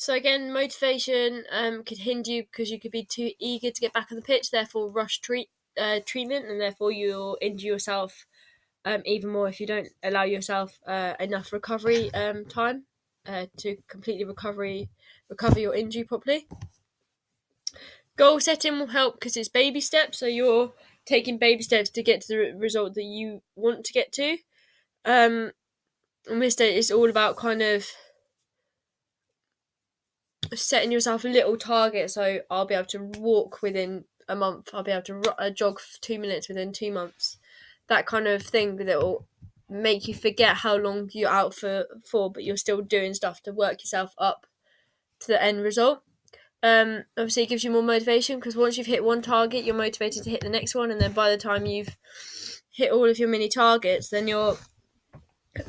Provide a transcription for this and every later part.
So again, motivation could hinder you because you could be too eager to get back on the pitch, therefore rush treatment, and therefore you'll injure yourself even more if you don't allow yourself enough recovery time to completely recover your injury properly. Goal setting will help because it's baby steps, so you're taking baby steps to get to the result that you want to get to. And this day it's all about kind of setting yourself a little target. So I'll be able to walk within a month. I'll be able to jog for 2 minutes within 2 months. That kind of thing that will make you forget how long you're out for, but you're still doing stuff to work yourself up to the end result. Obviously, it gives you more motivation because once you've hit one target, you're motivated to hit the next one, and then by the time you've hit all of your mini targets, then you're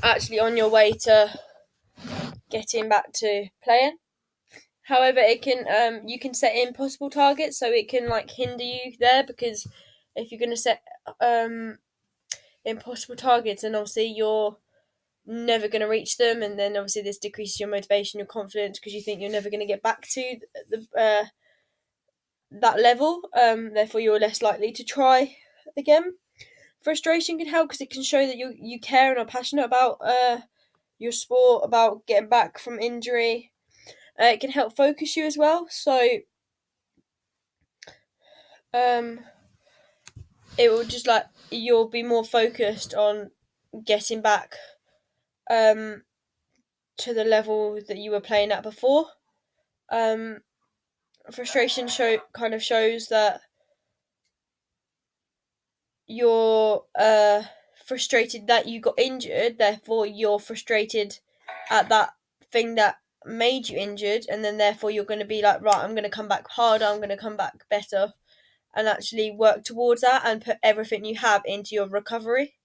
actually on your way to getting back to playing. However, it can you can set impossible targets, so it can like hinder you there because if you're going to set impossible targets, then obviously you're never going to reach them, and then obviously this decreases your motivation, your confidence, because you think you're never going to get back to that level. Therefore, you're less likely to try again. Frustration can help because it can show that you care and are passionate about your sport, about getting back from injury. It can help focus you as well. So um, it will just like you'll be more focused on getting back um, to the level that you were playing at before. Um, Frustration kind of shows that you're frustrated that you got injured, therefore you're frustrated at that thing that made you injured, and then therefore you're going to be like, right, I'm going to come back harder, I'm going to come back better, and actually work towards that and put everything you have into your recovery.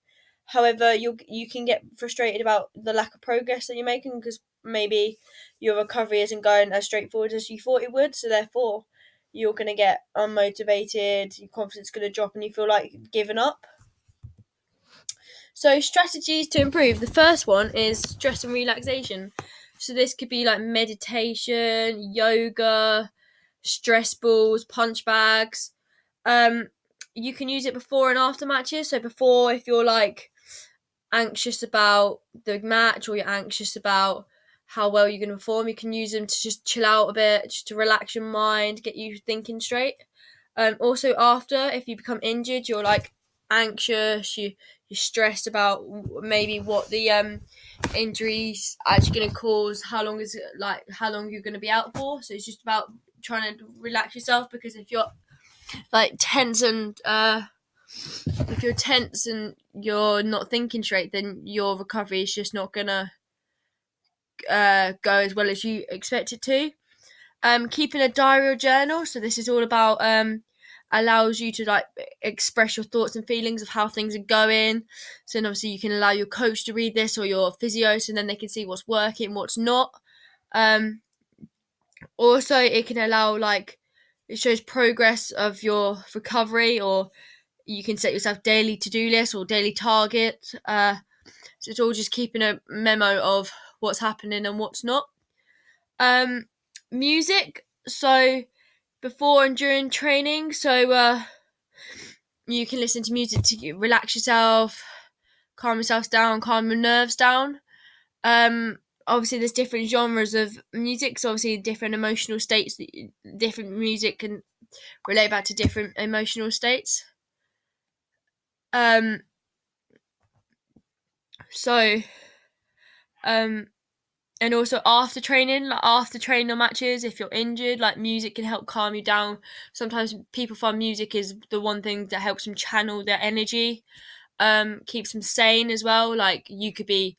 However, you can get frustrated about the lack of progress that you're making because maybe your recovery isn't going as straightforward as you thought it would, so therefore you're going to get unmotivated, your confidence is going to drop, and you feel like giving up. So, strategies to improve. The first one is stress and relaxation. So, this could be like meditation, yoga, stress balls, punch bags. Um, you can use it before and after matches. So, before, if you're like anxious about the match or you're anxious about how well you're going to perform, you can use them to just chill out a bit, just to relax your mind, get you thinking straight. Also, after, if you become injured, you're like anxious, you're stressed about maybe what the injury's actually going to cause, how long you're going to be out for. So it's just about trying to relax yourself because if you're like tense and if you're tense and you're not thinking straight, then your recovery is just not gonna go as well as you expect it to. Keeping a diary or journal. So this is all about allows you to like express your thoughts and feelings of how things are going. So then obviously you can allow your coach to read this or your physio, so then they can see what's working, what's not. Also, it can allow like it shows progress of your recovery, or you can set yourself daily to-do lists or daily targets. So it's all just keeping a memo of what's happening and what's not. Um, Music. So before and during training, so you can listen to music to relax yourself, calm yourself down, calm your nerves down. Obviously, there's different genres of music, so obviously different emotional states. Different music can relate back to different emotional states. Um, so um, and also after training, like after training or matches, if you're injured, like music can help calm you down. Sometimes people find music is the one thing that helps them channel their energy, keeps them sane as well. Like you could be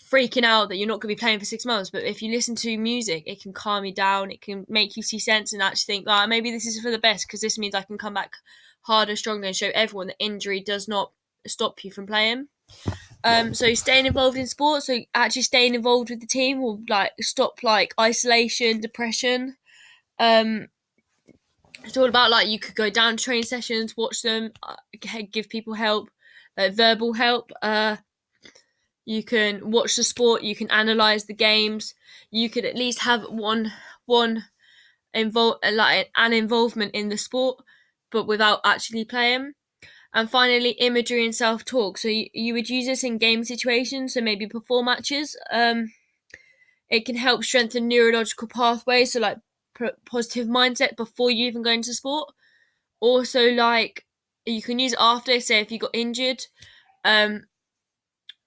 freaking out that you're not going to be playing for 6 months, but if you listen to music, it can calm you down. It can make you see sense and actually think, oh, maybe this is for the best because this means I can come back harder, stronger, and show everyone that injury does not stop you from playing. So staying involved in sports, so actually staying involved with the team will like stop like isolation, depression. Um, it's all about like you could go down to training sessions, watch them, give people help, like verbal help. You can watch the sport. You can analyze the games. You could at least have one an involvement in the sport, but without actually playing. And finally, imagery and self talk. So you would use this in game situations, so maybe before matches. It can help strengthen neurological pathways, so like positive mindset before you even go into sport. Also, like you can use it after. Say if you got injured, um,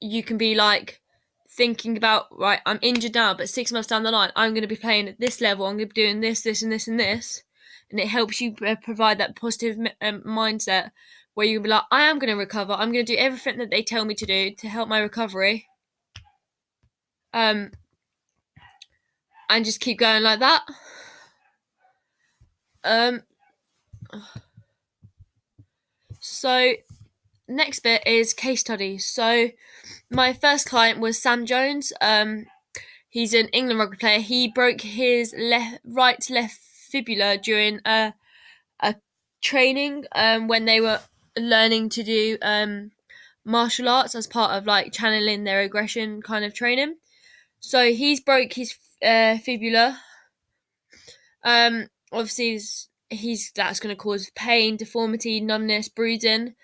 you can be like thinking about, right, I'm injured now, but 6 months down the line, I'm going to be playing at this level. I'm going to be doing this, this, and this, and this, and it helps you provide that positive mindset where you can be like, I am going to recover. I'm going to do everything that they tell me to do to help my recovery. And just keep going like that. So next bit is case studies. So my first client was Sam Jones. He's an England rugby player. He broke his right to left fibula during a training when they were learning to do martial arts as part of like channeling their aggression kind of training. So he's broke his fibula. Obviously, that's going to cause pain, deformity, numbness, bruising.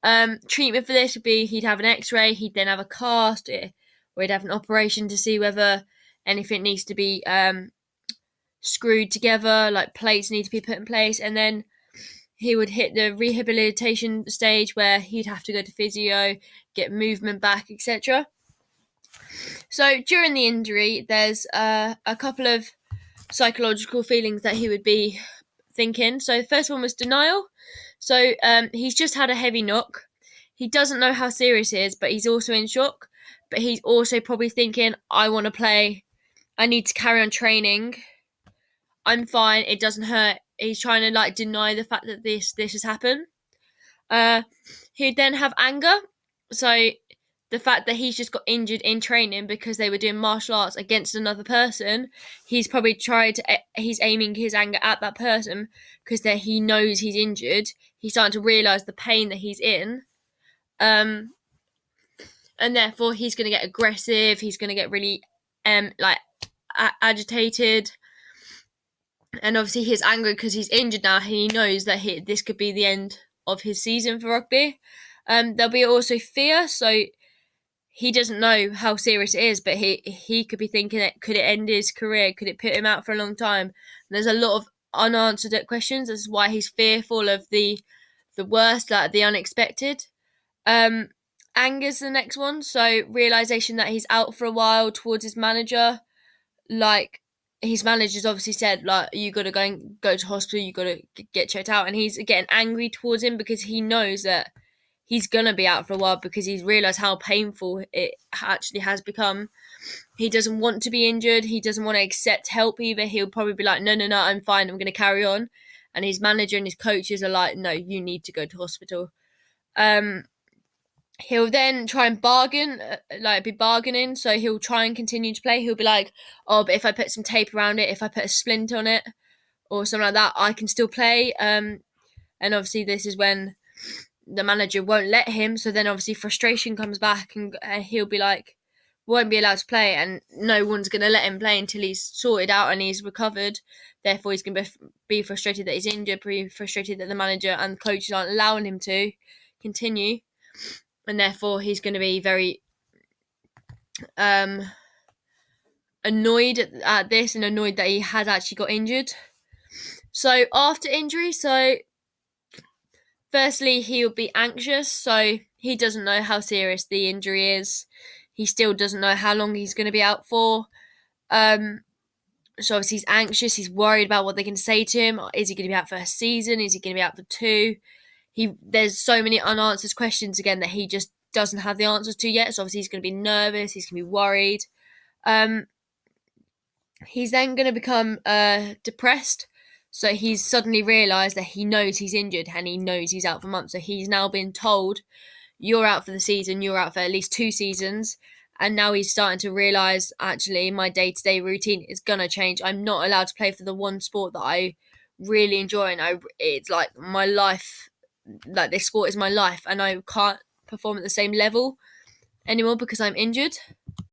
Treatment for this would be he'd have an X-ray, he'd then have a cast, or he'd have an operation to see whether anything needs to be screwed together, like plates need to be put in place, and then he would hit the rehabilitation stage where he'd have to go to physio, get movement back, etc. So during the injury, there's a couple of psychological feelings that he would be thinking. So the first one was denial. So he's just had a heavy knock. He doesn't know how serious it is, but he's also in shock. But he's also probably thinking, I want to play. I need to carry on training. I'm fine. It doesn't hurt. He's trying to like deny the fact that this has happened. He'd then have anger. So the fact that he's just got injured in training because they were doing martial arts against another person, he's probably he's aiming his anger at that person because he knows he's injured. He's starting to realise the pain that he's in. And therefore he's going to get aggressive. He's going to get really agitated. And obviously he's angry because he's injured now. He knows that this could be the end of his season for rugby. There'll be also fear. So he doesn't know how serious it is, but he could be thinking, could it end his career? Could it put him out for a long time? And there's a lot of unanswered questions. That's why he's fearful of the worst, like the unexpected. Anger's the next one. So realization that he's out for a while towards his manager. Like his manager's obviously said, like, you got to go to hospital. You got to get checked out. And he's getting angry towards him because he knows that he's going to be out for a while because he's realised how painful it actually has become. He doesn't want to be injured. He doesn't want to accept help either. He'll probably be like, no, I'm fine. I'm going to carry on. And his manager and his coaches are like, no, you need to go to hospital. He'll then try and be bargaining. So he'll try and continue to play. He'll be like, oh, but if I put some tape around it, if I put a splint on it or something like that, I can still play. And obviously this is when the manager won't let him, so then obviously frustration comes back and he'll be like, won't be allowed to play, and no one's going to let him play until he's sorted out and he's recovered. Therefore he's going to be frustrated that he's injured, be frustrated that the manager and the coaches aren't allowing him to continue, and therefore he's going to be very annoyed at this and annoyed that he has actually got injured. So after injury, firstly, he will be anxious, so he doesn't know how serious the injury is. He still doesn't know how long he's going to be out for. So obviously he's anxious. He's worried about what they're going to say to him. Is he going to be out for a season? Is he going to be out for 2? There's so many unanswered questions again that he just doesn't have the answers to yet. So obviously he's going to be nervous. He's going to be worried. He's then going to become depressed. So he's suddenly realised that he knows he's injured and he knows he's out for months. So he's now been told, you're out for the season, you're out for at least 2 seasons. And now he's starting to realise, actually, my day-to-day routine is going to change. I'm not allowed to play for the one sport that I really enjoy. And it's like my life, like this sport is my life. And I can't perform at the same level anymore because I'm injured.